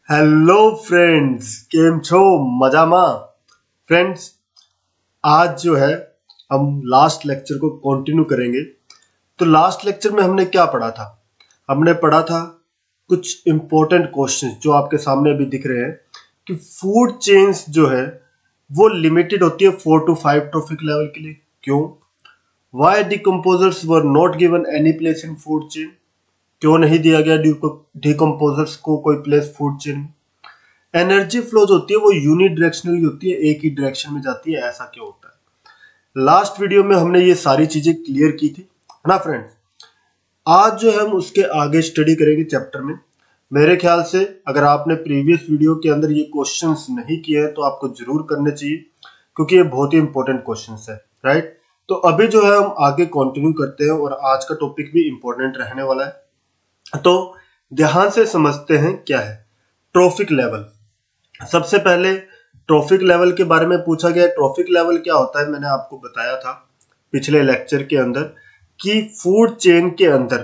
Hello friends, કેમ છો? મજામાં? फ्रेंड्स, आज जो है हम लास्ट लेक्चर को कंटिन्यू करेंगे। तो लास्ट लेक्चर में हमने क्या पढ़ा था? हमने पढ़ा था कुछ इंपॉर्टेंट क्वेश्चंस जो आपके सामने अभी दिख रहे हैं कि फूड चेन्स जो है वो लिमिटेड होती है 4 to 5 ट्रॉफिक लेवल के लिए। क्यों? Why decomposers were not given any place in food chain? क्यों नहीं दिया गया डिकम्पोजर्स को कोई प्लेस फूड चेन में? एनर्जी फ्लो जो होती है वो यूनिडायरेक्शनल होती है, एक ही डायरेक्शन में जाती है। ऐसा क्यों होता है? लास्ट वीडियो में हमने ये सारी चीजें क्लियर की थी, है ना फ्रेंड्स। आज जो है हम उसके आगे स्टडी करेंगे चैप्टर में। मेरे ख्याल से अगर आपने प्रीवियस वीडियो के अंदर ये क्वेश्चंस नहीं किए हैं तो आपको जरूर करने चाहिए, क्योंकि ये बहुत ही इंपॉर्टेंट क्वेश्चंस है, राइट। तो अभी जो है हम आगे कंटिन्यू करते हैं और आज का टॉपिक भी इंपॉर्टेंट रहने वाला है। तो ध्यान से समझते हैं क्या है ट्रॉफिक लेवल। सबसे पहले ट्रॉफिक लेवल के बारे में पूछा गया। ट्रॉफिक लेवल क्या होता है? मैंने आपको बताया था पिछले लेक्चर के अंदर कि फूड चेन के अंदर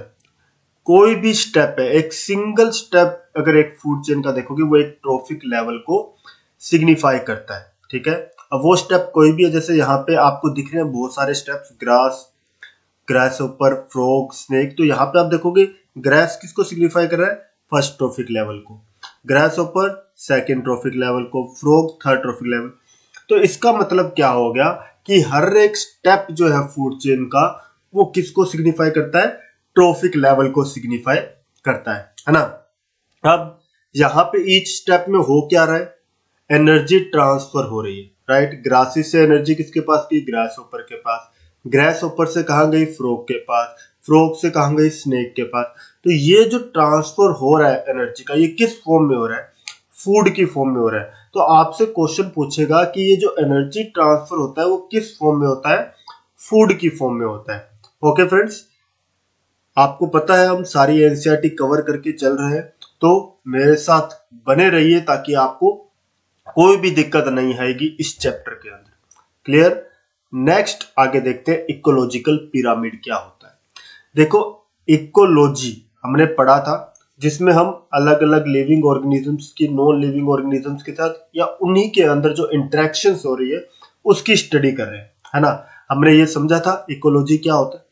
कोई भी स्टेप है, एक सिंगल स्टेप अगर एक फूड चेन का देखोगे वो एक ट्रॉफिक लेवल को सिग्निफाई करता है, ठीक है। अब वो स्टेप कोई भी है, जैसे यहाँ पे आपको दिख रहे हैं बहुत सारे स्टेप्स, ग्रास ऊपर, फ्रॉग, स्नेक। तो यहाँ पे आप देखोगे ग्रास किसको सिग्निफाई कर रहा है? फर्स्ट ट्रॉफिक लेवल को। ग्रास ऊपर सेकेंड ट्रॉफिक लेवल को, फ्रॉग थर्ड ट्रॉफिक लेवल। तो इसका मतलब क्या हो गया कि हर एक स्टेप जो है फूड चेन का वो किसको सिग्निफाई करता है? ट्रॉफिक लेवल को सिग्निफाई करता है ना। अब यहाँ पे ईच स्टेप में हो क्या रहा है? एनर्जी ट्रांसफर हो रही है, राइट। ग्रासिस से एनर्जी किसके पास गई? ग्रास ऊपर के पास। ग्रास ऊपर से कहां गई? फ्रॉग के पास। फ्रॉग से कहां गई? स्नेक के पास। तो ये जो ट्रांसफर हो रहा है एनर्जी का, ये किस फॉर्म में हो रहा है? फूड की फॉर्म में हो रहा है। तो आपसे क्वेश्चन पूछेगा कि ये जो एनर्जी ट्रांसफर होता है वो किस फॉर्म में होता है? फूड की फॉर्म में होता है। ओके फ्रेंड्स, आपको पता है हम सारी एनसीईआरटी कवर करके चल रहे हैं, तो मेरे साथ बने रहिए ताकि आपको कोई भी दिक्कत नहीं आएगी इस चैप्टर के अंदर। क्लियर? नेक्स्ट आगे देखते हैं इकोलॉजिकल पिरामिड क्या होता है। देखो, इकोलॉजी हमने पढ़ा था जिसमें हम अलग अलग लिविंग ऑर्गेनिजम्स की नॉन लिविंग ऑर्गेनिजम्स के साथ या उन्हीं के अंदर जो इंटरेक्शंस हो रही है उसकी स्टडी कर रहे हैं, है ना। हमने ये समझा था इकोलॉजी क्या होता है।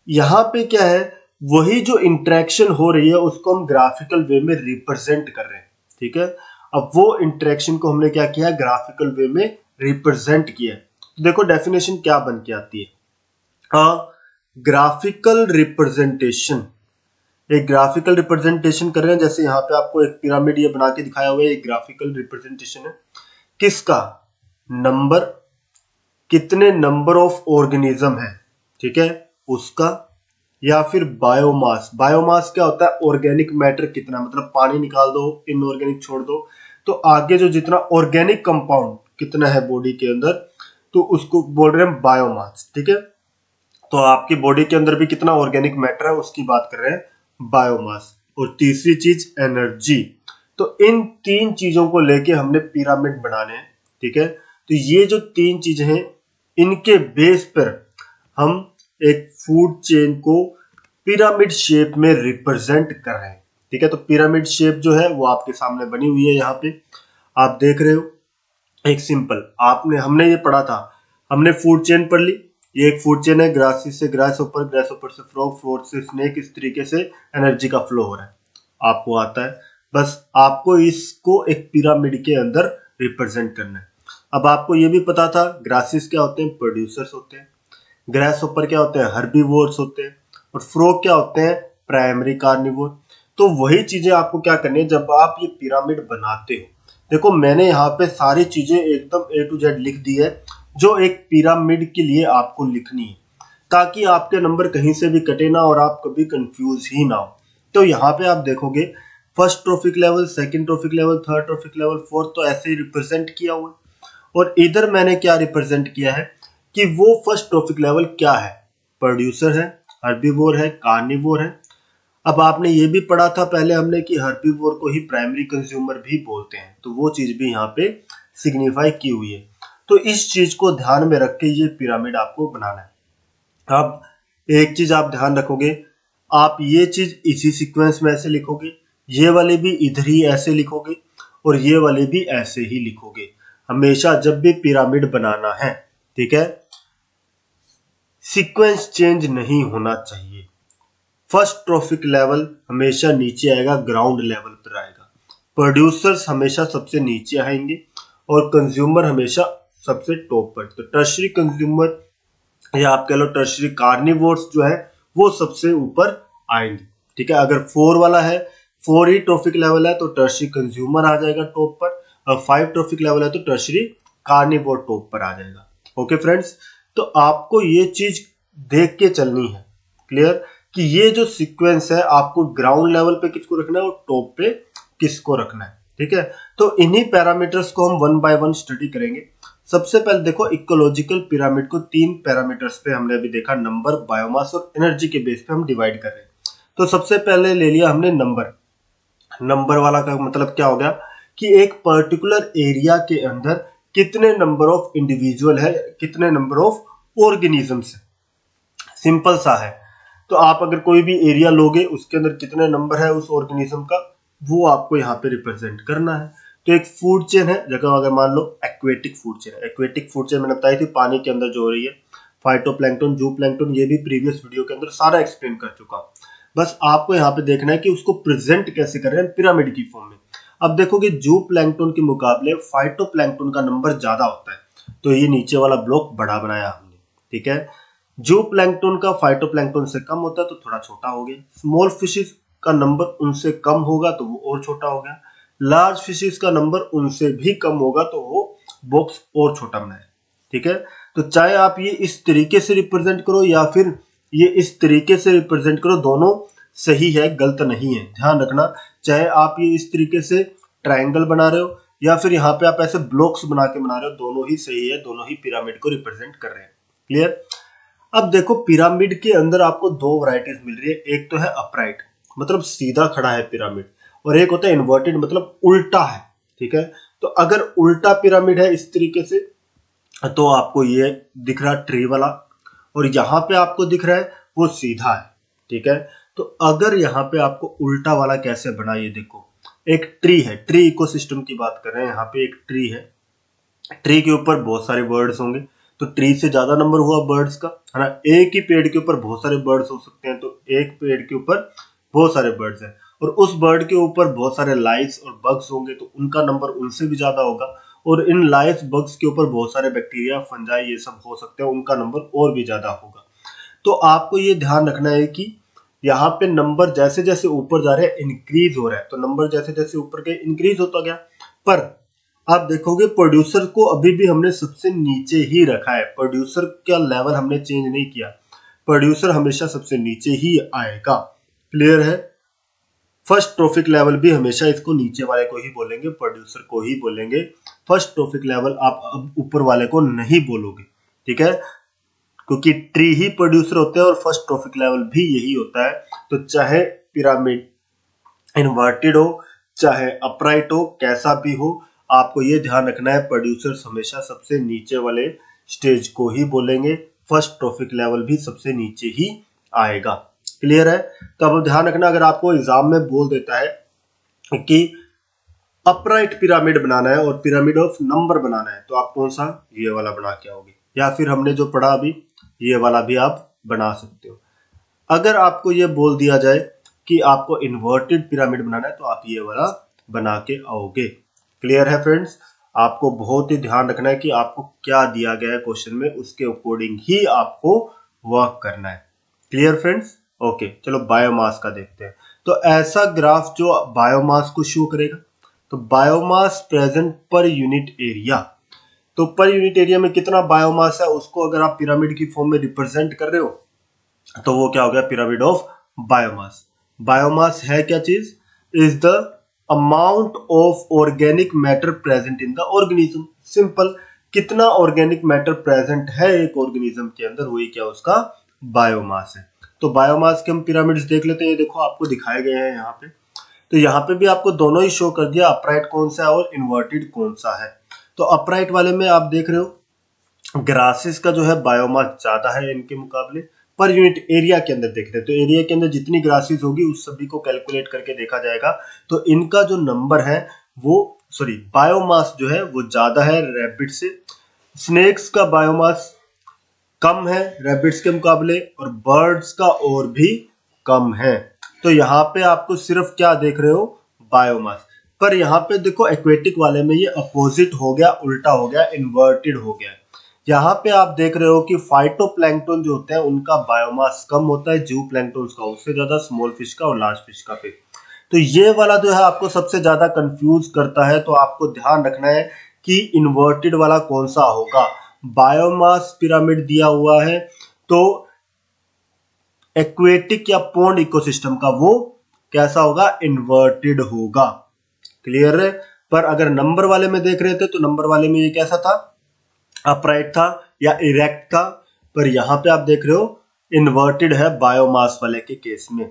यहाँ पे क्या है, वही जो इंटरेक्शन हो रही है उसको हम ग्राफिकल वे में रिप्रेजेंट कर रहे हैं, ठीक है। अब वो इंटरेक्शन को हमने क्या किया? ग्राफिकल वे में रिप्रेजेंट किया। तो देखो डेफिनेशन क्या बन के आती है। ग्राफिकल रिप्रेजेंटेशन, एक ग्राफिकल रिप्रेजेंटेशन कर रहे हैं। जैसे यहाँ पे आपको एक पिरामिड ये बना के दिखाया हुआ है, एक ग्राफिकल रिप्रेजेंटेशन है किसका? नंबर, कितने नंबर ऑफ ऑर्गेनिज्म है, ठीक है, उसका। या फिर बायोमास। बायोमास क्या होता है? ऑर्गेनिक मैटर कितना, मतलब पानी निकाल दो, इनऑर्गेनिक छोड़ दो, तो आगे जो जितना ऑर्गेनिक कंपाउंड कितना है बॉडी के अंदर, तो उसको बोल रहे हैं बायोमास, ठीक है। तो आपकी बॉडी के अंदर भी कितना ऑर्गेनिक मैटर है उसकी बात कर रहे हैं, बायोमास। और तीसरी चीज एनर्जी। तो इन तीन चीजों को लेके हमने पिरामिड बनाने हैं, ठीक है। तो ये जो तीन चीजें हैं इनके बेस पर हम एक फूड चेन को पिरामिड शेप में रिप्रेजेंट कर रहे हैं, ठीक है। तो पिरामिड शेप जो है वो आपके सामने बनी हुई है, यहाँ पे आप देख रहे हो। एक सिंपल आपने हमने ये पढ़ा था, हमने फूड चेन पढ़ ली। ये एक फूड चेन है, ग्रासिस से ग्रास ऊपर, ग्रास ऊपर से फ्रॉग, फ्रॉग से स्नेक, इस तरीके से एनर्जी का फ्लो हो रहा है, आपको आता है। बस आपको इसको एक पिरामिड के अंदर रिप्रेजेंट करना है। अब आपको ये भी पता था ग्रासिस क्या होते हैं? प्रोड्यूसर्स होते हैं। ग्रास ऊपर क्या होते हैं? हर्बीवोर्स होते हैं। और फ्रॉग क्या होते हैं? Primary carnivore. तो वही चीजें आपको क्या करनी है जब आप ये पिरामिड बनाते हो। देखो मैंने यहाँ पे सारी चीजें एकदम A to Z लिख दी है जो एक पिरामिड के लिए आपको लिखनी है, ताकि आपके नंबर कहीं से भी कटे ना और आप कभी कंफ्यूज ही ना हो। तो यहाँ पे आप देखोगे first trophic level, second trophic level, third trophic level, fourth, तो ऐसे ही रिप्रेजेंट किया हुआ है। और इधर मैंने क्या रिप्रेजेंट किया है कि वो फर्स्ट ट्रॉफिक लेवल क्या है? प्रोड्यूसर है, हर्बीवोर है, कार्निवोर है। अब आपने ये भी पढ़ा था पहले हमने कि हर्बीवोर को ही प्राइमरी कंज्यूमर भी बोलते हैं, तो वो चीज भी यहाँ पे सिग्निफाई की हुई है। तो इस चीज को ध्यान में रख के ये पिरामिड आपको बनाना है। अब एक चीज आप ध्यान रखोगे, आप ये चीज इसी सीक्वेंस में ऐसे लिखोगे ये वाले भी इधर ही ऐसे लिखोगे और ये वाले भी ऐसे ही लिखोगे हमेशा जब भी पिरामिड बनाना है, ठीक है। सीक्वेंस चेंज नहीं होना चाहिए। फर्स्ट ट्रॉफिक लेवल हमेशा नीचे आएगा, ग्राउंड लेवल पर आएगा। प्रोड्यूसर्स हमेशा सबसे नीचे आएंगे और कंज्यूमर हमेशा सबसे टॉप पर। तो टर्शरी कंज्यूमर या आप कह लो टर्शरी कार्निवोर्स जो है वो सबसे ऊपर आएंगे, ठीक है। अगर 4 वाला है, 4 ही ट्रॉफिक लेवल है तो टर्शरी कंज्यूमर आ जाएगा टॉप पर, और 5 ट्रॉफिक लेवल है तो टर्शरी कार्निवोर टॉप पर आ जाएगा। ओके फ्रेंड्स, तो आपको ये चीज देख के चलनी है, क्लियर, कि ये जो सीक्वेंस है आपको ग्राउंड लेवल पे किसको रखना है और टॉप पे किसको रखना है, ठीक है। तो इन्हीं पैरामीटर्स को हम 1 बाय 1 स्टडी करेंगे। सबसे पहले देखो, इकोलॉजिकल पिरामिड को 3 पैरामीटर्स पे हमने अभी देखा, नंबर, बायोमास और एनर्जी के बेस पे हम डिवाइड कर रहे हैं। तो सबसे पहले ले लिया हमने नंबर। नंबर वाला का मतलब क्या हो गया कि एक पर्टिकुलर एरिया के अंदर कितने नंबर ऑफ इंडिविजुअल है, कितने नंबर ऑफ ऑर्गेनिजम्स है। सिंपल सा है। तो आप अगर कोई भी एरिया लोगे उसके अंदर कितने नंबर है उस ऑर्गेनिज्म का, वो आपको यहाँ पे रिप्रेजेंट करना है। तो एक फूड चेन है, जगह अगर मान लो एक्वेटिक फूड चेन है। एक्वेटिक फूड चेन मैंने बताई थी पानी के अंदर जो हो रही है, फाइटोप्लैंक्टन, जूप्लैंक्टन, ये भी प्रीवियस वीडियो के अंदर सारा एक्सप्लेन कर चुका हूँ। बस आपको यहाँ पे देखना है कि उसको प्रेजेंट कैसे कर रहे हैं पिरामिड की फॉर्म में। अब देखोगे जूप्लैंक्टन के मुकाबले फाइटोप्लैंक्टन का नंबर ज्यादा होता है, तो ये नीचे वाला ब्लॉक बड़ा बनाया हमने, ठीक है। जूप्लैंक्टन का फाइटोप्लैंक्टन से कम होता है तो थोड़ा छोटा हो गया। स्मॉल फिशेस का नंबर उनसे कम होगा तो वो और छोटा हो गया। लार्ज फिशेस का नंबर उनसे भी कम होगा तो वो बॉक्स और छोटा बनाया, ठीक है। तो चाहे आप ये इस तरीके से रिप्रेजेंट करो या फिर ये इस तरीके से रिप्रेजेंट करो, दोनों सही है, गलत नहीं है। ध्यान रखना, चाहे आप ये इस तरीके से ट्रायंगल बना रहे हो या फिर यहाँ पे आप ऐसे ब्लॉक्स बना के बना रहे हो, दोनों ही सही है, दोनों ही पिरामिड को रिप्रेजेंट कर रहे हैं। क्लियर। अब देखो पिरामिड के अंदर आपको 2 वैरायटीज मिल रही है। एक तो है अपराइट, मतलब सीधा खड़ा है पिरामिड, और एक होता है इन्वर्टेड, मतलब उल्टा है, ठीक है। तो अगर उल्टा पिरामिड है इस तरीके से तो आपको ये दिख रहा ट्री वाला, और यहाँ पे आपको दिख रहा है वो सीधा है, ठीक है। तो अगर यहाँ पे आपको उल्टा वाला कैसे बना, ये देखो एक ट्री है, ट्री इकोसिस्टम की बात कर रहे हैं। यहाँ पे एक ट्री है, ट्री के ऊपर बहुत सारे बर्ड्स होंगे, तो ट्री से ज्यादा नंबर हुआ बर्ड्स का, है ना। एक ही पेड़ के ऊपर बहुत सारे बर्ड्स हो सकते हैं, तो एक पेड़ के ऊपर बहुत सारे बर्ड्स हैं, और उस बर्ड के ऊपर बहुत सारे लाइस और बग्स होंगे तो उनका नंबर उनसे भी ज्यादा होगा, और इन लाइस बग्स के ऊपर बहुत सारे बैक्टीरिया, फंजाई, ये सब हो सकते हैं, उनका नंबर और भी ज्यादा होगा। तो आपको ये ध्यान रखना है कि यहाँ पे नंबर जैसे जैसे ऊपर जा रहे हैं इंक्रीज हो रहा है, तो नंबर जैसे जैसे ऊपर गए इंक्रीज होता गया। पर आप देखोगे प्रोड्यूसर को अभी भी हमने सबसे नीचे ही रखा है, प्रोड्यूसर का लेवल हमने चेंज नहीं किया, प्रोड्यूसर हमेशा सबसे नीचे ही आएगा। क्लियर है। फर्स्ट ट्रॉफिक लेवल भी हमेशा इसको नीचे वाले को ही बोलेंगे, प्रोड्यूसर को ही बोलेंगे। फर्स्ट ट्रॉफिक लेवल आप अब ऊपर वाले को नहीं बोलोगे, ठीक है, क्योंकि ट्री ही प्रोड्यूसर होते हैं और फर्स्ट ट्रॉफिक लेवल भी यही होता है। तो चाहे पिरामिड इन्वर्टेड हो चाहे अपराइट हो, कैसा भी हो, आपको ये ध्यान रखना है प्रोड्यूसर्स हमेशा सबसे नीचे वाले स्टेज को ही बोलेंगे, फर्स्ट ट्रॉफिक लेवल भी सबसे नीचे ही आएगा। क्लियर है। तो अब ध्यान रखना, अगर आपको एग्जाम में बोल देता है कि अपराइट पिरामिड बनाना है और पिरामिड ऑफ नंबर बनाना है, तो आप कौन सा, ये वाला बना के आओगे, या फिर हमने जो पढ़ा अभी ये वाला भी आप बना सकते हो। अगर आपको ये बोल दिया जाए कि आपको इन्वर्टेड पिरामिड बनाना है तो आप ये वाला बना के आओगे। क्लियर है फ्रेंड्स। आपको बहुत ही ध्यान रखना है कि आपको क्या दिया गया है क्वेश्चन में, उसके अकॉर्डिंग ही आपको वर्क करना है। Clear friends. ओके, चलो बायोमास का देखते हैं। तो ऐसा ग्राफ जो बायोमास को शो करेगा, तो biomass present per unit area, तो पर यूनिट एरिया में कितना बायोमास है उसको अगर आप पिरामिड की फॉर्म में रिप्रेजेंट कर रहे हो तो वो क्या हो गया, पिरामिड ऑफ बायोमास। बायोमास है क्या चीज, is the amount of organic matter present in the organism. Simple, कितना ऑर्गेनिक मैटर प्रेजेंट है एक ऑर्गेनिज्म के अंदर, वही क्या उसका बायोमास है। तो बायोमास के हम पिरामिड्स देख लेते हैं। ये देखो आपको दिखाए गए हैं यहाँ पे, तो यहाँ पे भी आपको दोनों ही शो कर दिया, अपराइट कौन सा है और इन्वर्टेड कौन सा है। तो अपराइट वाले में आप देख रहे हो ग्रासेस का जो है बायोमास ज्यादा है इनके मुकाबले, पर यूनिट एरिया के अंदर देख रहे हैं, तो एरिया के अंदर जितनी ग्रासेस होगी उस सभी को कैलकुलेट करके देखा जाएगा। तो इनका जो नंबर है वो बायोमास जो है वो ज्यादा है रैबिट से। स्नेक्स का बायोमास कम है रैबिट्स के मुकाबले, और बर्ड्स का और भी कम है। तो यहाँ पे आपको सिर्फ क्या देख रहे हो, बायोमास। पर यहाँ पे देखो एक्वेटिक वाले में ये अपोजिट हो गया, उल्टा हो गया, इन्वर्टेड हो गया। यहाँ पे आप देख रहे हो कि फाइटोप्लैंक्टन जो होते हैं उनका बायोमास कम होता है जू प्लैंक्टन का, उससे ज्यादा स्मॉल फिश का और लार्ज फिश का। फिर तो ये वाला जो है आपको सबसे ज्यादा कंफ्यूज करता है, तो आपको ध्यान रखना है कि इन्वर्टेड वाला कौन सा होगा। बायोमास पिरामिड दिया हुआ है तो एक्वेटिक या पोन्ड इकोसिस्टम का वो कैसा होगा, इन्वर्टेड होगा। क्लियर है। पर अगर नंबर वाले में देख रहे थे तो नंबर वाले में ये कैसा था, अपराइट था या इरेक्ट था। पर यहां पे आप देख रहे हो इन्वर्टेड है बायोमास वाले के केस में।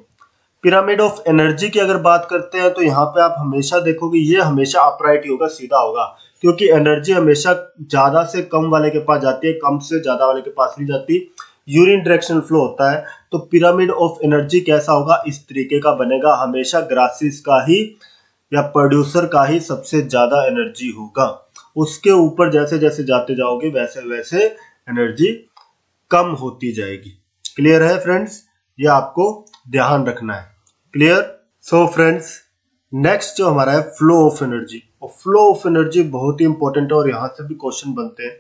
पिरामिड ऑफ एनर्जी की अगर बात करते हैं तो यहाँ पे आप हमेशा देखोगे ये हमेशा अपराइट ही होगा, सीधा होगा, क्योंकि एनर्जी हमेशा ज्यादा से कम वाले के पास जाती है, कम से ज्यादा वाले के पास नहीं जाती। यूरिन डायरेक्शन फ्लो होता है। तो पिरामिड ऑफ एनर्जी कैसा होगा, इस तरीके का बनेगा, हमेशा ग्रासिस का ही या प्रोड्यूसर का ही सबसे ज्यादा एनर्जी होगा। उसके ऊपर जैसे जैसे जाते जाओगे वैसे वैसे एनर्जी कम होती जाएगी। क्लियर है फ्रेंड्स, ये आपको ध्यान रखना है। क्लियर। सो फ्रेंड्स, नेक्स्ट जो हमारा है फ्लो ऑफ एनर्जी, और फ्लो ऑफ एनर्जी बहुत ही इंपॉर्टेंट है और यहां से भी क्वेश्चन बनते हैं।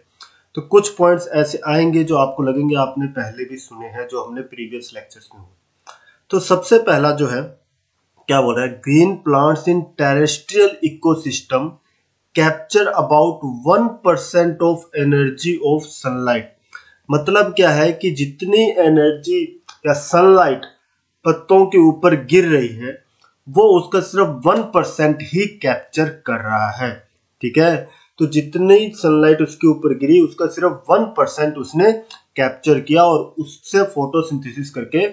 तो कुछ पॉइंट्स ऐसे आएंगे जो आपको लगेंगे आपने पहले भी सुने हैं, जो हमने प्रीवियस लेक्चर्स में हुए। तो सबसे पहला जो है क्या बोल रहा है, green plants in terrestrial ecosystem capture about 1% of energy of sunlight. मतलब क्या है कि जितनी एनर्जी या सनलाइट पत्तों के ऊपर गिर रही है वो उसका सिर्फ 1% ही कैप्चर कर रहा है। ठीक है, तो जितनी सनलाइट उसके ऊपर गिरी उसका सिर्फ 1% उसने कैप्चर किया और उससे फोटोसिंथेसिस करके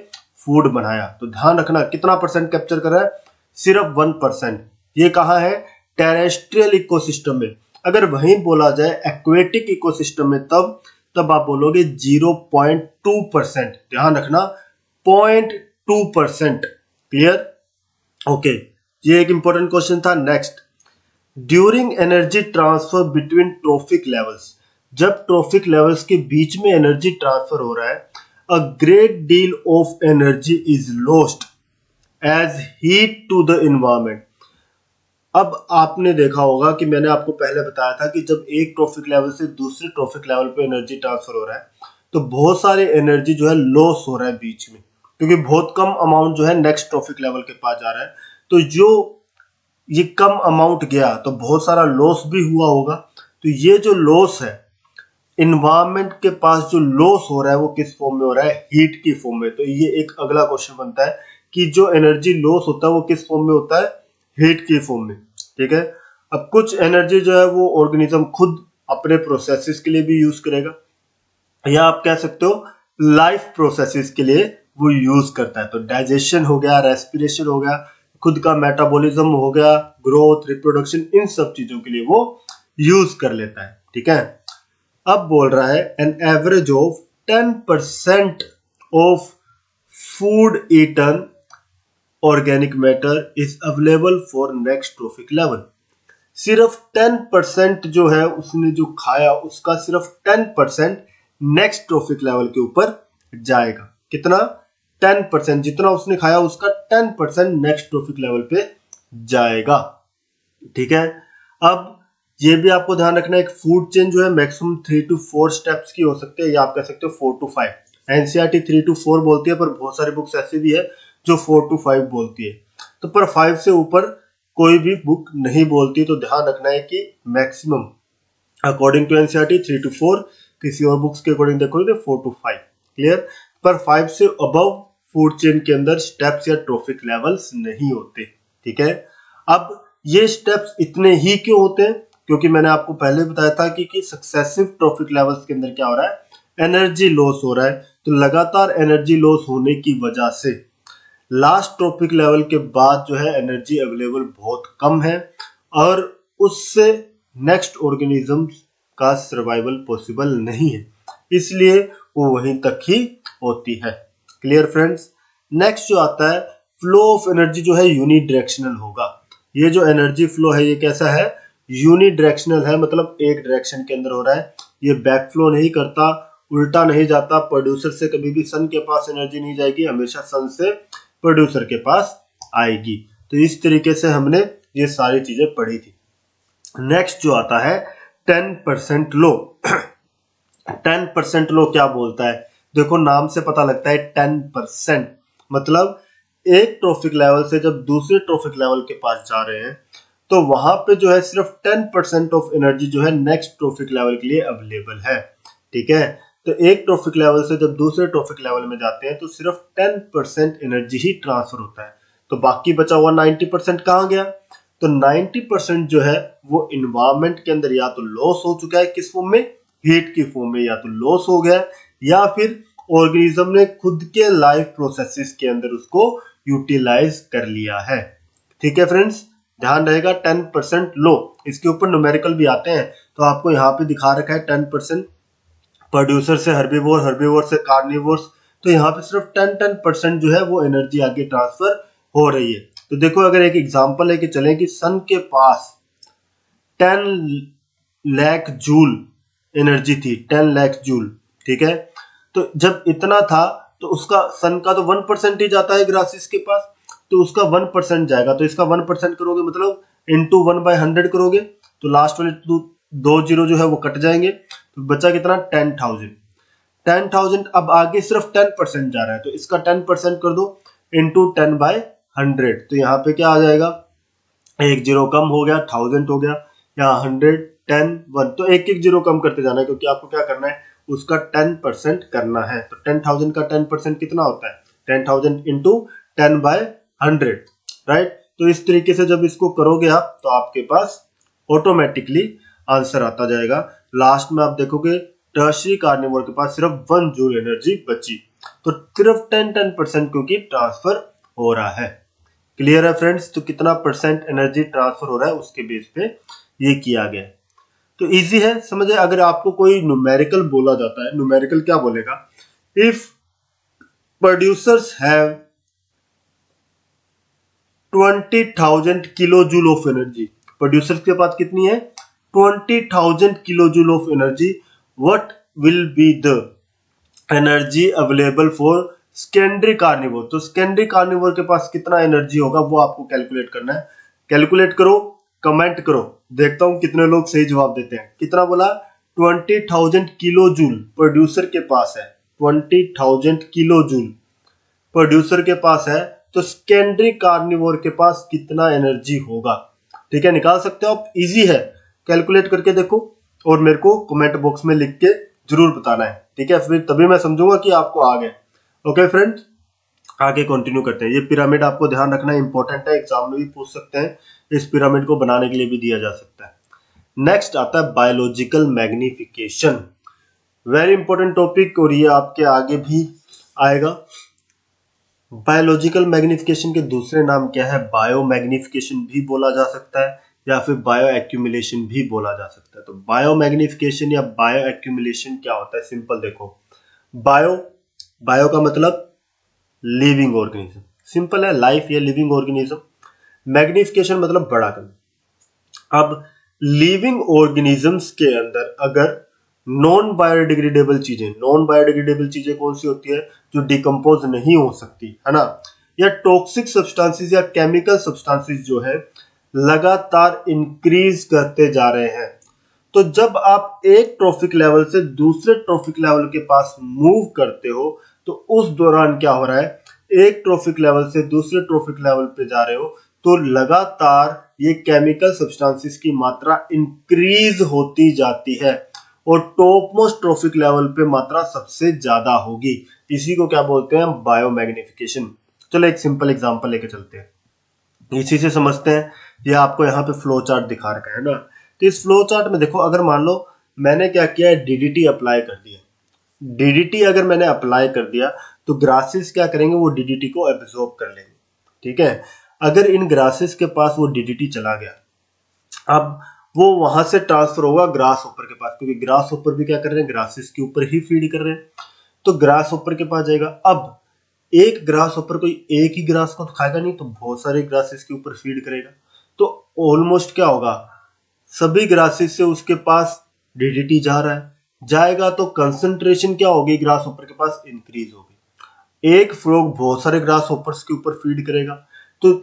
फूड बनाया। तो ध्यान रखना कितना परसेंट कैप्चर कर रहा है, सिर्फ 1%। ये कहाँ है, टेरेस्ट्रियल इकोसिस्टम में। अगर वहीं बोला जाए एक्वेटिक इकोसिस्टम में तब आप बोलोगे 0.2%। ध्यान रखना 0.2%। क्लियर। ओके, ये एक इंपॉर्टेंट क्वेश्चन था। Next, during energy transfer between trophic levels, जब ट्रॉफिक लेवल्स के बीच में एनर्जी ट्रांसफर हो रहा है, a great deal of energy is lost as heat to the environment. अब आपने देखा होगा कि मैंने आपको पहले बताया था कि जब एक ट्रॉफिक लेवल से दूसरे ट्रॉफिक लेवल पे एनर्जी ट्रांसफर हो रहा है तो बहुत सारे एनर्जी जो है लॉस हो रहा है बीच में, क्योंकि बहुत कम अमाउंट जो है नेक्स्ट ट्रॉफिक लेवल के पास जा रहा है। तो जो ये कम अमाउंट गया तो बहुत सारा लॉस भी हुआ होगा। तो ये जो लॉस है इन्वायरमेंट के पास, जो लॉस हो रहा है वो किस फॉर्म में हो रहा है, हीट की फॉर्म में। तो ये एक अगला क्वेश्चन बनता है कि जो एनर्जी लॉस होता है वो किस फॉर्म में होता है, हीट की फॉर्म में। ठीक है। अब कुछ एनर्जी जो है वो ऑर्गेनिज्म खुद अपने प्रोसेसेस के लिए भी यूज करेगा, या आप कह सकते हो लाइफ प्रोसेसेस के लिए वो यूज करता है। तो डाइजेशन हो गया, रेस्पिरेशन हो गया, खुद का मेटाबॉलिज्म हो गया, ग्रोथ, रिप्रोडक्शन, इन सब चीजों के लिए वो यूज कर लेता है। ठीक है। अब बोल रहा है an average of 10% of food eaten organic matter is available for next trophic level. सिर्फ 10% जो है उसने जो खाया उसका सिर्फ 10% नेक्स्ट ट्रॉफिक लेवल के ऊपर जाएगा। कितना, 10%। जितना उसने खाया उसका 10% नेक्स्ट ट्रॉफिक लेवल पे जाएगा। ठीक है। अब ये भी आपको ध्यान रखना है, एक फूड चेन जो है मैक्सिमम 3 to 4 स्टेप्स की हो सकती है, या आप कह सकते हो 4 to 5। एनसीईआरटी 3 to 4 बोलती है, पर बहुत सारी बुक्स ऐसी भी है जो 4 to 5 बोलती है। तो पर 5 से ऊपर कोई भी बुक नहीं बोलती। तो ध्यान रखना है कि maximum according to NCERT 3 to 4, किसी और बुक्स के अकॉर्डिंग देखोगे तो 4 to 5। क्लियर। पर 5 से अबव फूड चेन के अंदर स्टेप्स या ट्रॉफिक लेवल्स नहीं होते। ठीक है। अब ये स्टेप्स इतने ही क्यों होते हैं, क्योंकि मैंने आपको पहले बताया था कि सक्सेसिव ट्रॉफिक लेवल्स के अंदर क्या हो रहा है, एनर्जी लॉस हो रहा है। तो लगातार एनर्जी लॉस होने की वजह से लास्ट ट्रॉपिक लेवल के बाद जो है एनर्जी अवेलेबल बहुत कम है, और उससे नेक्स्ट ऑर्गेनिज्म का सर्वाइवल पॉसिबल नहीं है, इसलिए वो वहीं तक ही होती है। Clear friends. नेक्स्ट जो आता है फ्लो ऑफ एनर्जी जो है यूनिडायरेक्शनल होगा। ये जो एनर्जी फ्लो है ये कैसा है, यूनिडायरेक्शनल है, मतलब एक डायरेक्शन के अंदर हो रहा है। ये बैक फ्लो नहीं करता, उल्टा नहीं जाता, प्रोड्यूसर से कभी भी सन के पास एनर्जी नहीं जाएगी, हमेशा सन से प्रोड्यूसर के पास आएगी। तो इस तरीके से हमने ये सारी चीजें पढ़ी थी। नेक्स्ट जो आता है 10% लो। 10% लो क्या बोलता है, देखो नाम से पता लगता है 10%, मतलब एक ट्रॉफिक लेवल से जब दूसरे ट्रॉफिक लेवल के पास जा रहे हैं तो वहां पे जो है सिर्फ 10% ऑफ एनर्जी जो है नेक्स्ट ट्रॉफिक लेवल के लिए अवेलेबल है। ठीक है, तो एक ट्रॉफिक लेवल से जब दूसरे ट्रॉफिक लेवल में जाते हैं तो सिर्फ 10% एनर्जी ही ट्रांसफर होता है, तो बाकी बचा हुआ 90% कहाँ गया, तो 90% जो है वो इन्वायरमेंट के अंदर या तो लॉस हो चुका है, किस फॉर्म में, हीट की फॉर्म में, या तो लॉस हो गया या फिर ऑर्गेनिज्म ने खुद के लाइफ प्रोसेसेस के अंदर उसको यूटिलाइज कर लिया है। ठीक है फ्रेंड्स, ध्यान रहेगा 10% लो। इसके ऊपर न्यूमेरिकल भी आते हैं, तो आपको यहाँ पे दिखा रखा है 10% प्रोड्यूसर से हर्बीवोर, हर्बीवोर से कार्निवोर्स, तो यहाँ पे सिर्फ 10% जो है वो एनर्जी आगे ट्रांसफर हो रही है। तो देखो अगर एक एग्जांपल लेके चलें कि सन के पास 10 लाख जूल एनर्जी थी, 10 लाख जूल, ठीक है, तो जब इतना था तो उसका सन का तो 1% ही जाता है ग्रासिस के पास, तो उसका 1% जाएगा, तो इसका 1% करोगे मतलब इंटू 1/100 करोगे, तो लास्ट वाले दो जीरो जो है वो कट जाएंगे, तो बचा कितना 10,000। अब आगे सिर्फ 10% जा रहा है, तो इसका 10% कर दो इंटू 10/100, तो यहाँ पे क्या आ जाएगा, एक जीरो कम हो गया, 1000 हो गया, यहाँ 100, 10, 1, तो एक एक जीरो कम करते जाना है, क्योंकि आपको क्या करना है, उसका 10% करना है। तो 10,000 का 10% कितना होता है, 10,000 इंटू 10/100, राइट। तो इस तरीके से जब इसको करोगे आप तो आपके पास ऑटोमेटिकली आंसर आता जाएगा। लास्ट में आप देखोगे टर्शियरी कार्निवोर के पास सिर्फ 1 जूल एनर्जी बची, तो सिर्फ 10% क्योंकि ट्रांसफर हो रहा है। क्लियर है फ्रेंड्स, तो कितना परसेंट एनर्जी ट्रांसफर हो रहा है उसके बेस पे ये किया गया है। तो इजी है समझे। अगर आपको कोई न्यूमेरिकल बोला जाता है, न्यूमेरिकल क्या बोलेगा, if producers have 20,000 kilo joule of energy, producers के पास कितनी है 20,000 kilo joule of energy, what will be the energy available for secondary carnivore. तो सेकेंडरी कार्निवोर के पास कितना एनर्जी होगा वो आपको कैलकुलेट करना है। कैलकुलेट करो, कमेंट करो, देखता हूं कितने लोग सही जवाब देते हैं। कितना बोला, 20,000 किलो जूल प्रोड्यूसर के पास है, 20,000 किलो जूल प्रोड्यूसर के पास है, तो सेकेंडरी कार्निवोर के पास कितना एनर्जी होगा। ठीक है, निकाल सकते हो आप, इजी है, कैलकुलेट करके देखो और मेरे को कमेंट बॉक्स में लिख के जरूर बताना है। ठीक है, फिर तभी मैं समझूंगा कि आपको आ गया। ओके फ्रेंड्स, आगे कंटिन्यू करते हैं। ये पिरामिड आपको ध्यान रखना इंपॉर्टेंट है, एग्जाम में भी पूछ सकते हैं, इस पिरामिड को बनाने के लिए भी दिया जा सकता है। नेक्स्ट आता है biological magnification, very important topic, और ये आपके आगे भी आएगा। बायोलॉजिकल मैग्निफिकेशन के दूसरे नाम क्या है, बायो मैग्निफिकेशन भी बोला जा सकता है या फिर बायो एक्यूमुलेशन भी बोला जा सकता है। तो बायो मैग्निफिकेशन या बायो एक्यूमुलेशन क्या होता है, सिंपल देखो, बायो, बायो का मतलब लिविंग ऑर्गेनिज्म, सिंपल है, लाइफ या लिविंग ऑर्गेनिज्म। मैग्निफिकेशन मतलब बड़ा करना। अब लिविंग ऑर्गेनिजम्स के अंदर अगर नॉन बायोडिग्रेडेबल चीजें, नॉन बायोडिग्रेडेबल चीजें कौन सी होती है, जो डिकम्पोज नहीं हो सकती है ना, या टॉक्सिक सब्सटेंसेस या केमिकल सब्सटेंसेस जो है लगातार इंक्रीज करते जा रहे हैं, तो जब आप एक ट्रॉफिक लेवल से दूसरे ट्रॉफिक लेवल के पास मूव करते हो तो उस दौरान क्या हो रहा है, एक ट्रॉफिक लेवल से दूसरे ट्रॉफिक लेवल पे जा रहे हो तो लगातार ये केमिकल सब्सटेंसेस की मात्रा इंक्रीज होती जाती है और टॉप मोस्ट ट्रॉफिक लेवल पे मात्रा सबसे ज्यादा होगी। इसी को क्या बोलते हैं, बायोमैग्निफिकेशन। चलो एक सिंपल एग्जांपल लेके चलते हैं, इसी से समझते हैं। ये आपको यहाँ पे फ्लो चार्ट दिखा रखा है ना, तो इस फ्लो चार्ट में देखो, अगर मान लो मैंने क्या किया है, डीडीटी अप्लाई कर दिया, डीडीटी अगर मैंने अप्लाई कर दिया तो ग्रासेस क्या करेंगे, वो डीडीटी को एब्जॉर्ब कर लेंगे। ठीक है, अगर इन ग्रासेस के पास वो डीडीटी चला गया, अब वो वहां से ट्रांसफर होगा ग्रास ऊपर के पास, क्योंकि ग्रास ऊपर भी क्या कर रहे हैं, ग्रासेस के ऊपर ही फीड कर रहे हैं। तो ग्रास ऊपर के पास जाएगा। अब एक ग्रास ऊपर कोई एक ही ग्रास को तो खाएगा नहीं, तो बहुत सारे ग्रासेस के ऊपर फीड करेगा, तो ऑलमोस्ट क्या होगा, सभी ग्रासेस से उसके पास डीडीटी जा रहा है, जाएगा तो कंसंट्रेशन क्या होगी ग्रास ऊपर के पास, इंक्रीज होगी। एक फ्रॉग बहुत सारे ग्रास ऊपर के ऊपर फीड करेगा, तो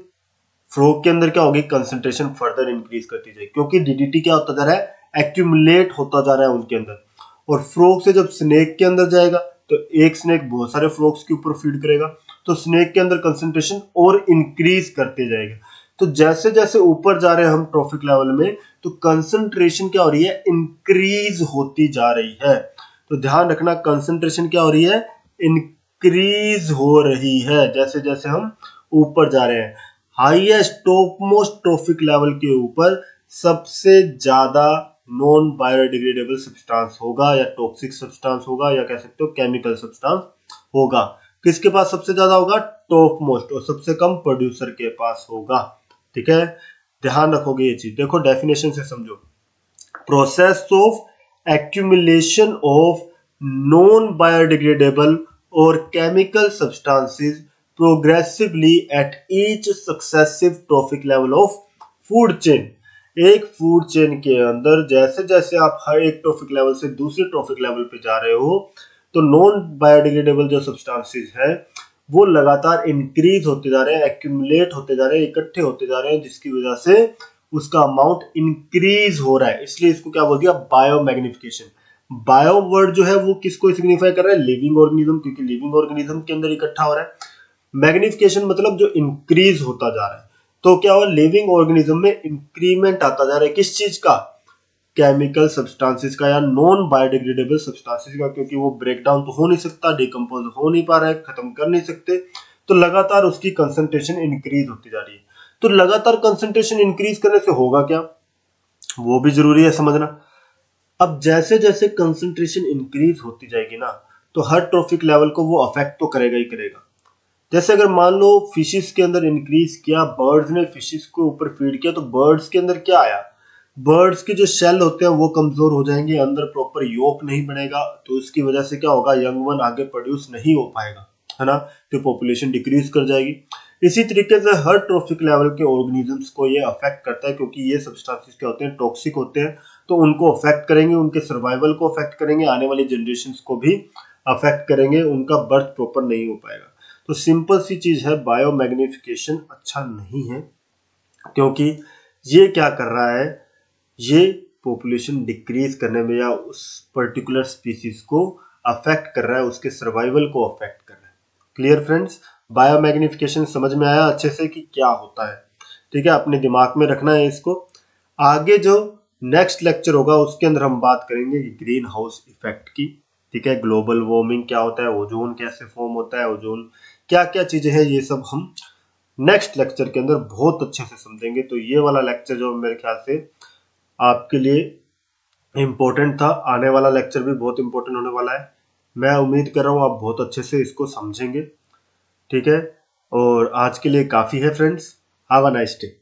फ्रॉग के अंदर क्या होगी, कंसंट्रेशन फर्दर इंक्रीज करती जाएगी, क्योंकि डीडीटी क्या होता जा रहा है, एक्यूमुलेट होता जा रहा है उनके अंदर। और फ्रॉग से जब स्नेक के अंदर जाएगा तो एक स्नेक बहुत सारे फ्रॉग्स के ऊपर फीड करेगा, तो स्नेक के अंदर कंसंट्रेशन और इंक्रीज करते जाएगा। तो जैसे जैसे ऊपर जा रहे हैं हम ट्रॉफिक लेवल में, तो कंसंट्रेशन क्या हो रही है, इंक्रीज होती जा रही है। तो ध्यान रखना, कंसंट्रेशन क्या हो रही है, इंक्रीज हो रही है जैसे जैसे हम ऊपर जा रहे हैं। Highest top most trophic level के ऊपर सबसे ज्यादा नॉन बायोडिग्रेडेबल सब्सटेंस होगा, या टॉक्सिक सब्सटेंस होगा, या कह सकते हो केमिकल सब्सटेंस होगा। किसके पास सबसे ज्यादा होगा, टॉप मोस्ट, और सबसे कम प्रोड्यूसर के पास होगा। ठीक है, ध्यान रखोगे ये चीज। देखो डेफिनेशन से समझो, process of accumulation of non biodegradable और chemical substances progressively at each successive trophic level of food chain. एक फूड चेन के अंदर जैसे जैसे आप हर एक ट्रॉफिक लेवल से दूसरे ट्रॉफिक लेवल पे जा रहे हो, तो नॉन बायोडिग्रेडेबल जो सब्सटेंसेस है वो लगातार इंक्रीज होते जा रहे हैं, एक्यूमुलेट होते जा रहे हैं, इकट्ठे होते जा रहे हैं, जिसकी वजह से उसका अमाउंट इंक्रीज हो रहा है। इसलिए इसको क्या बोल दिया, बायो मैग्निफिकेशन। बायो वर्ड जो है वो किसको सिग्निफाई कर रहा है, लिविंग ऑर्गेनिज्म, क्योंकि लिविंग ऑर्गेनिज्म के अंदर इकट्ठा हो रहा है। मैग्निफिकेशन मतलब जो इंक्रीज होता जा रहा है। तो क्या हुआ, लिविंग ऑर्गेनिज्म में इंक्रीमेंट आता जा रहा है, किस चीज का, केमिकल सब्सटेंसेस का या नॉन बायोडिग्रेडेबल सब्सटेंसेस का, क्योंकि वो ब्रेक डाउन तो हो नहीं सकता, डिकम्पोज हो नहीं पा रहा है, खत्म कर नहीं सकते, तो लगातार उसकी कंसंट्रेशन इंक्रीज होती जा रही है। तो लगातार कंसंट्रेशन इंक्रीज करने से होगा क्या, वो भी जरूरी है समझना। अब जैसे जैसे कंसंट्रेशन इंक्रीज होती जाएगी ना, तो हर ट्रॉफिक लेवल को वो अफेक्ट तो करेगा ही करेगा। जैसे अगर मान लो फिशेस के अंदर इंक्रीज किया, बर्ड्स ने फिशेस को ऊपर फीड किया, तो बर्ड्स के अंदर क्या आया, बर्ड्स के जो शेल होते हैं वो कमजोर हो जाएंगे, अंदर प्रॉपर योक नहीं बनेगा, तो उसकी वजह से क्या होगा, यंग वन आगे प्रोड्यूस नहीं हो पाएगा, है ना, तो पॉपुलेशन डिक्रीज कर जाएगी। इसी तरीके से हर ट्रॉफिक लेवल के ऑर्गेनिजम्स को ये अफेक्ट करता है, क्योंकि ये सब्सटेंसेस क्या होते हैं, टॉक्सिक होते हैं, तो उनको अफेक्ट करेंगे, उनके सर्वाइवल को अफेक्ट करेंगे, आने वाली जनरेशन को भी अफेक्ट करेंगे, उनका बर्थ प्रॉपर नहीं हो पाएगा। तो सिंपल सी चीज है, बायो मैग्निफिकेशन अच्छा नहीं है, क्योंकि ये क्या कर रहा है, ये पॉपुलेशन डिक्रीज करने में या उस पर्टिकुलर स्पीसीज को अफेक्ट कर रहा है, उसके सर्वाइवल को अफेक्ट कर रहा है। क्लियर फ्रेंड्स, बायो मैग्निफिकेशन समझ में आया अच्छे से कि क्या होता है। ठीक है, अपने दिमाग में रखना है इसको। आगे जो नेक्स्ट लेक्चर होगा उसके अंदर हम बात करेंगे ग्रीन हाउस इफेक्ट की। ठीक है, ग्लोबल वार्मिंग क्या होता है, ओजोन कैसे फॉर्म होता है, ओजोन क्या क्या चीजें हैं, ये सब हम नेक्स्ट लेक्चर के अंदर बहुत अच्छे से समझेंगे। तो ये वाला लेक्चर जो मेरे ख्याल से आपके लिए इम्पोर्टेंट था, आने वाला लेक्चर भी बहुत इम्पोर्टेंट होने वाला है। मैं उम्मीद कर रहा हूँ आप बहुत अच्छे से इसको समझेंगे। ठीक है, और आज के लिए काफी है friends, have a nice day.